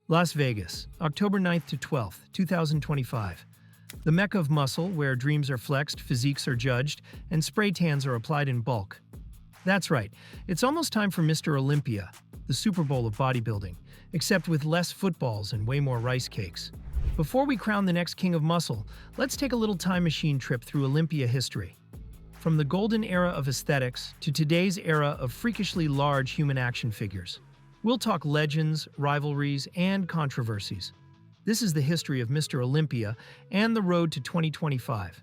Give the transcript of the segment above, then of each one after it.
Las Vegas, October 9th to 12th, 2025. The Mecca of muscle, where dreams are flexed, physiques are judged, and spray tans are applied in bulk. That's right, it's almost time for Mr. Olympia, the Super Bowl of bodybuilding, except with less footballs and way more rice cakes. Before we crown the next king of muscle, let's take a little time machine trip through Olympia history. From the golden era of aesthetics to today's era of freakishly large human action figures. We'll talk legends, rivalries, and controversies. This is the history of Mr. Olympia and the road to 2025.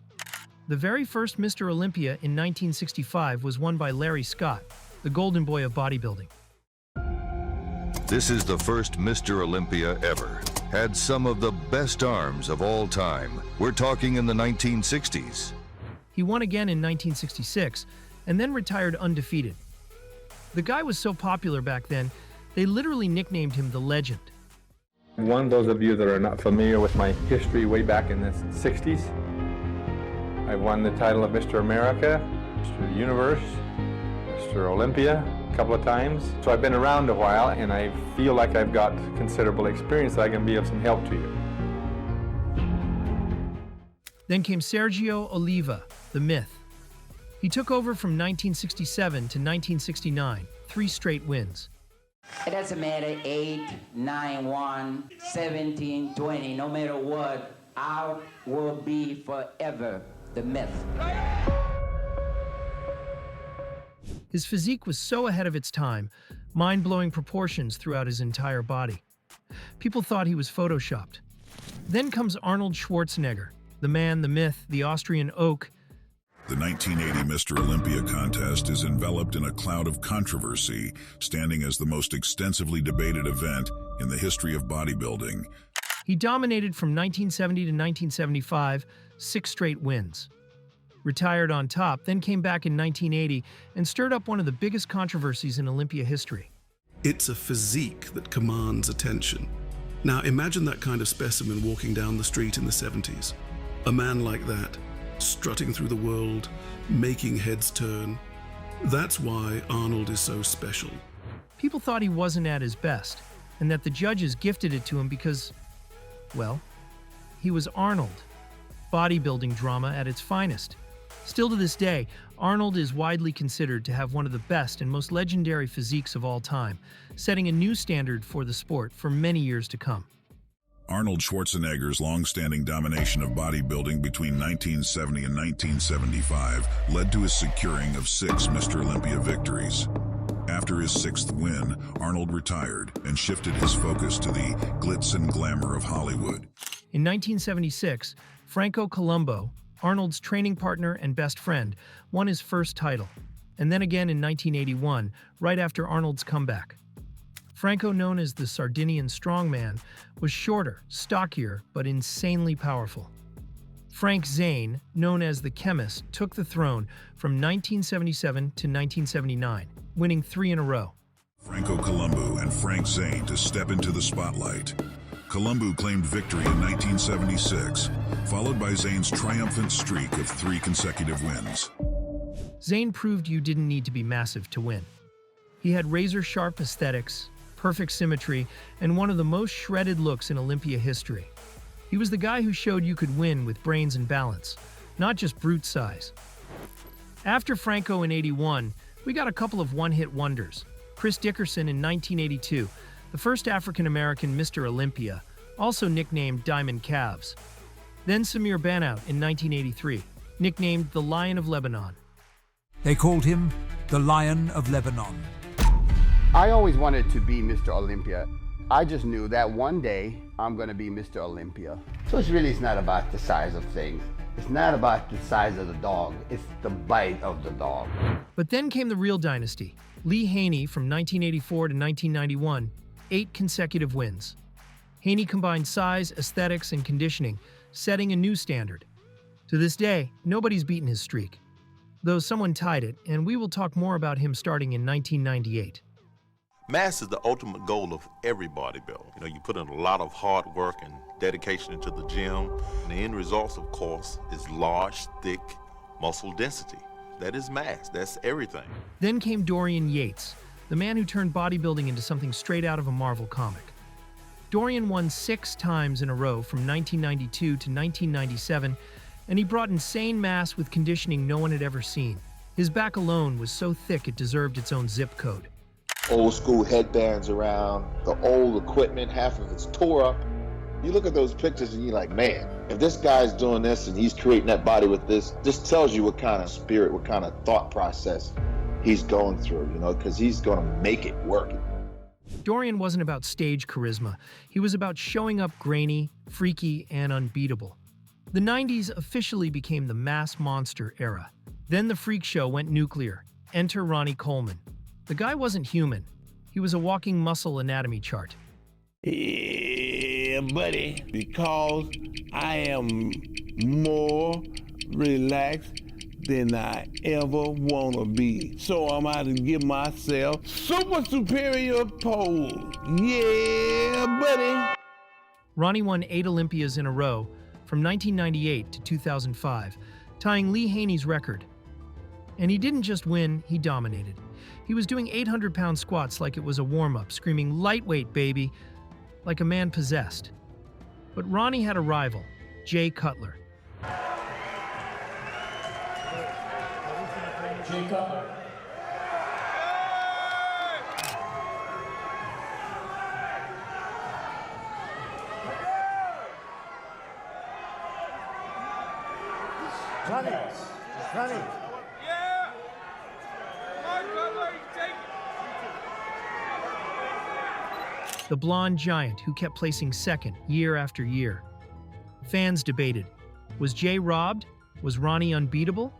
The very first Mr. Olympia in 1965 was won by Larry Scott, the golden boy of bodybuilding. This is the first Mr. Olympia ever. Had some of the best arms of all time. We're talking in the 1960s. He won again in 1966 and then retired undefeated. The guy was so popular back then, they literally nicknamed him the Legend. Those of you that are not familiar with my history way back in the 60s, I won the title of Mr. America, Mr. Universe, Mr. Olympia a couple of times. So I've been around a while and I feel like I've got considerable experience that I can be of some help to you. Then came Sergio Oliva, the Myth. He took over from 1967 to 1969, 3 straight wins. It doesn't matter, 8, 9, 1, 17, 20, no matter what, I will be forever the Myth. His physique was so ahead of its time, mind-blowing proportions throughout his entire body. People thought he was photoshopped. Then comes Arnold Schwarzenegger, the man, the myth, the Austrian oak. The 1980 Mr. Olympia contest is enveloped in a cloud of controversy, standing as the most extensively debated event in the history of bodybuilding. He dominated from 1970 to 1975, 6 straight wins. Retired on top, then came back in 1980 and stirred up one of the biggest controversies in Olympia history. It's a physique that commands attention. Now imagine that kind of specimen walking down the street in the 70s. A man like that, strutting through the world, making heads turn. That's why Arnold is so special. People thought he wasn't at his best, and that the judges gifted it to him because, well, he was Arnold. Bodybuilding drama at its finest. Still to this day, Arnold is widely considered to have one of the best and most legendary physiques of all time, setting a new standard for the sport for many years to come. Arnold Schwarzenegger's long-standing domination of bodybuilding between 1970 and 1975 led to his securing of 6 Mr. Olympia victories. After his 6th win, Arnold retired and shifted his focus to the glitz and glamour of Hollywood. In 1976, Franco Columbu, Arnold's training partner and best friend, won his first title, and then again in 1981, right after Arnold's comeback. Franco, known as the Sardinian strongman, was shorter, stockier, but insanely powerful. Frank Zane, known as the Chemist, took the throne from 1977 to 1979, winning 3 in a row. Franco Columbu and Frank Zane to step into the spotlight. Columbu claimed victory in 1976, followed by Zane's triumphant streak of 3 consecutive wins. Zane proved you didn't need to be massive to win. He had razor-sharp aesthetics, perfect symmetry, and one of the most shredded looks in Olympia history. He was the guy who showed you could win with brains and balance, not just brute size. After Franco in '81, we got a couple of one-hit wonders. Chris Dickerson in 1982, the first African-American Mr. Olympia, also nicknamed Diamond Calves. Then Samir Banout in 1983, nicknamed the Lion of Lebanon. They called him the Lion of Lebanon. I always wanted to be Mr. Olympia. I just knew that one day I'm going to be Mr. Olympia. So it's not about the size of things. It's not about the size of the dog. It's the bite of the dog. But then came the real dynasty. Lee Haney from 1984 to 1991, 8 consecutive wins. Haney combined size, aesthetics, and conditioning, setting a new standard. To this day, nobody's beaten his streak, though someone tied it, and we will talk more about him starting in 1998. Mass is the ultimate goal of every bodybuilder. You put in a lot of hard work and dedication into the gym. And the end result, of course, is large, thick muscle density. That is mass. That's everything. Then came Dorian Yates, the man who turned bodybuilding into something straight out of a Marvel comic. Dorian won 6 times in a row from 1992 to 1997, and he brought insane mass with conditioning no one had ever seen. His back alone was so thick it deserved its own zip code. Old school headbands around, the old equipment, half of it's tore up. You look at those pictures and you're like, man, if this guy's doing this and he's creating that body with this tells you what kind of spirit, what kind of thought process he's going through, because he's going to make it work. Dorian wasn't about stage charisma. He was about showing up grainy, freaky, and unbeatable. The 90s officially became the mass monster era. Then the freak show went nuclear. Enter Ronnie Coleman. The guy wasn't human. He was a walking muscle anatomy chart. Yeah, buddy, because I am more relaxed than I ever want to be. So I'm out to give myself super superior pose. Yeah, buddy. Ronnie won 8 Olympias in a row from 1998 to 2005, tying Lee Haney's record. And he didn't just win, he dominated. He was doing 800-pound squats like it was a warm-up, screaming, "Lightweight, baby," like a man possessed. But Ronnie had a rival, Jay Cutler. Jay Cutler. Ronnie. Yeah! Come on, Cutler, take it! The blonde giant who kept placing second year after year. Fans debated, was Jay robbed? Was Ronnie unbeatable?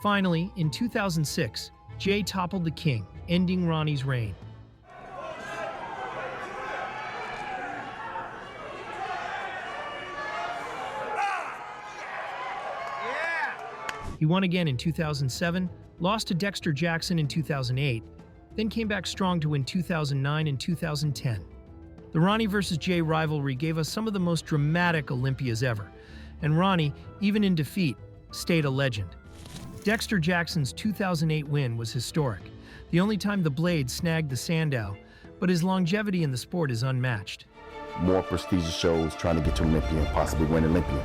Finally, in 2006, Jay toppled the king, ending Ronnie's reign. He won again in 2007, lost to Dexter Jackson in 2008, then came back strong to win 2009 and 2010. The Ronnie vs. Jay rivalry gave us some of the most dramatic Olympias ever, and Ronnie, even in defeat, stayed a legend. Dexter Jackson's 2008 win was historic, the only time the blade snagged the Sandow, but his longevity in the sport is unmatched. More prestigious shows trying to get to Olympia and possibly win Olympia.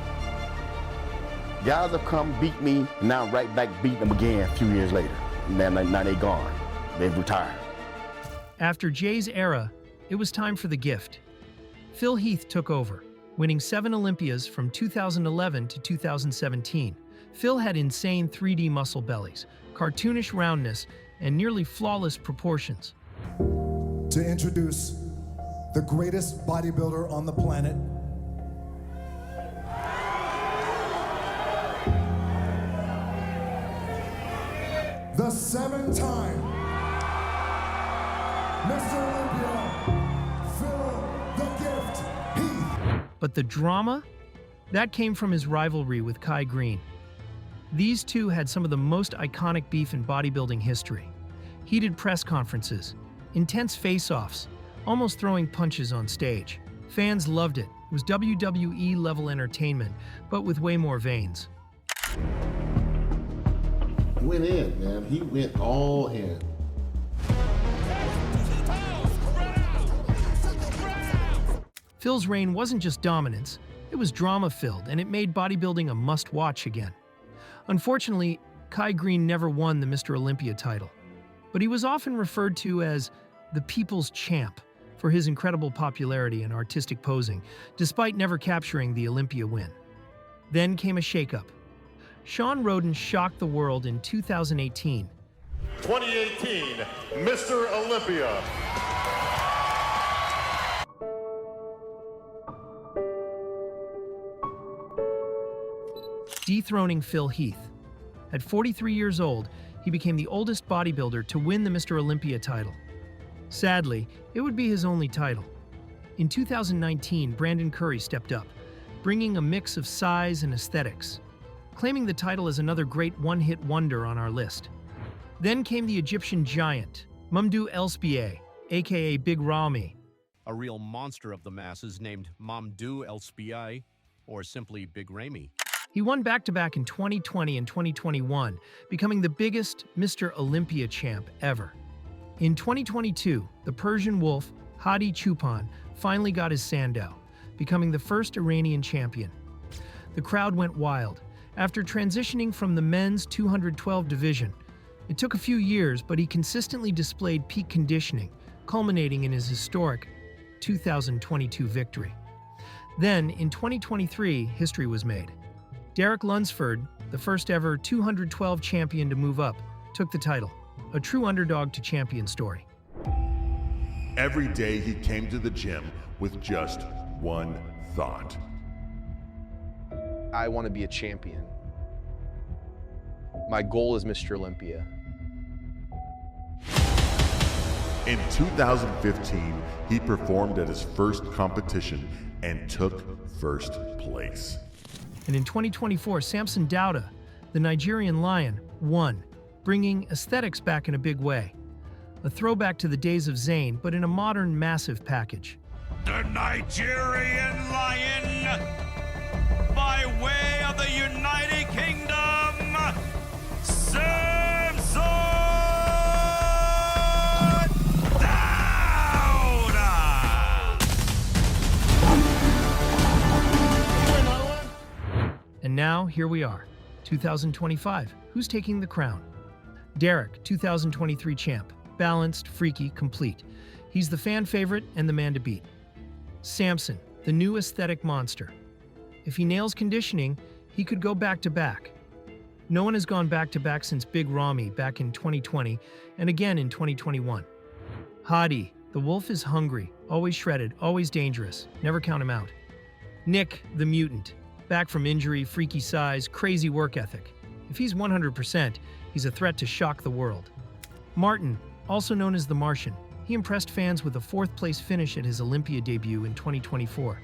Guys have come, beat me, and now I'm right back beating them again a few years later. Now they gone. They've retired. After Jay's era, it was time for the gift. Phil Heath took over, winning 7 Olympias from 2011 to 2017. Phil had insane 3D muscle bellies, cartoonish roundness, and nearly flawless proportions. To introduce the greatest bodybuilder on the planet, the 7-time Mr. Olympia, Phil the Gift Heath. But the drama? That came from his rivalry with Kai Green. These two had some of the most iconic beef in bodybuilding history. Heated press conferences, intense face-offs, almost throwing punches on stage. Fans loved it. It was WWE-level entertainment, but with way more veins. Went in, man. He went all in. Phil's reign wasn't just dominance, it was drama-filled, and it made bodybuilding a must-watch again. Unfortunately, Kai Green never won the Mr. Olympia title, but he was often referred to as the People's Champ for his incredible popularity and artistic posing, despite never capturing the Olympia win. Then came a shakeup. Sean Roden shocked the world in 2018. 2018 Mr. Olympia. Dethroning Phil Heath. At 43 years old, he became the oldest bodybuilder to win the Mr. Olympia title. Sadly, it would be his only title. In 2019, Brandon Curry stepped up, bringing a mix of size and aesthetics, claiming the title as another great one-hit wonder on our list. Then came the Egyptian giant, Mamdou El-Spieh, aka Big Ramy. A real monster of the masses named Mamdou El-Spieh, or simply Big Ramy. He won back-to-back in 2020 and 2021, becoming the biggest Mr. Olympia champ ever. In 2022, the Persian Wolf, Hadi Choopan finally got his Sandow, becoming the first Iranian champion. The crowd went wild. After transitioning from the men's 212 division, it took a few years, but he consistently displayed peak conditioning, culminating in his historic 2022 victory. Then, in 2023, history was made. Derek Lunsford, the first ever 212 champion to move up, took the title. A true underdog to champion story. Every day he came to the gym with just one thought. I want to be a champion. My goal is Mr. Olympia. In 2015, he performed at his first competition and took first place. And in 2024, Samson Dauda, the Nigerian Lion, won, bringing aesthetics back in a big way. A throwback to the days of Zayn, but in a modern, massive package. The Nigerian Lion, by way of the United Kingdom, Samson Dauda! And now, here we are, 2025. Who's taking the crown? Derek, 2023 champ. Balanced, freaky, complete. He's the fan favorite and the man to beat. Samson, the new aesthetic monster. If he nails conditioning, he could go back-to-back. No one has gone back-to-back since Big Ronnie back in 2020 and again in 2021. Hadi, the wolf is hungry, always shredded, always dangerous. Never count him out. Nick, the mutant. Back from injury, freaky size, crazy work ethic. If he's 100%, he's a threat to shock the world. Martin, also known as the Martian. He impressed fans with a fourth-place finish at his Olympia debut in 2024.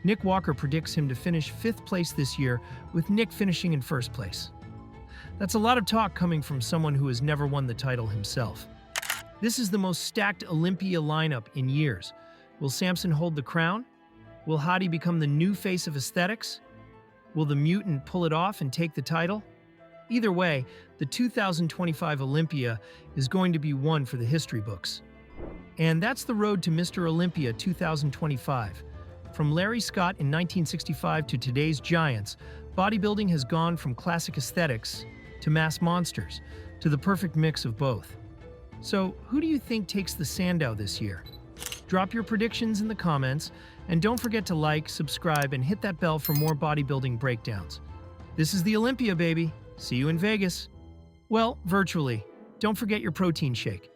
Nick Walker predicts him to finish 5th place this year, with Nick finishing in 1st place. That's a lot of talk coming from someone who has never won the title himself. This is the most stacked Olympia lineup in years. Will Samson hold the crown? Will Hadi become the new face of aesthetics? Will the mutant pull it off and take the title? Either way, the 2025 Olympia is going to be one for the history books. And that's the road to Mr. Olympia 2025. From Larry Scott in 1965 to today's giants, bodybuilding has gone from classic aesthetics to mass monsters, to the perfect mix of both. So, who do you think takes the Sandow this year? Drop your predictions in the comments, and don't forget to like, subscribe, and hit that bell for more bodybuilding breakdowns. This is the Olympia, baby. See you in Vegas. Well, virtually. Don't forget your protein shake.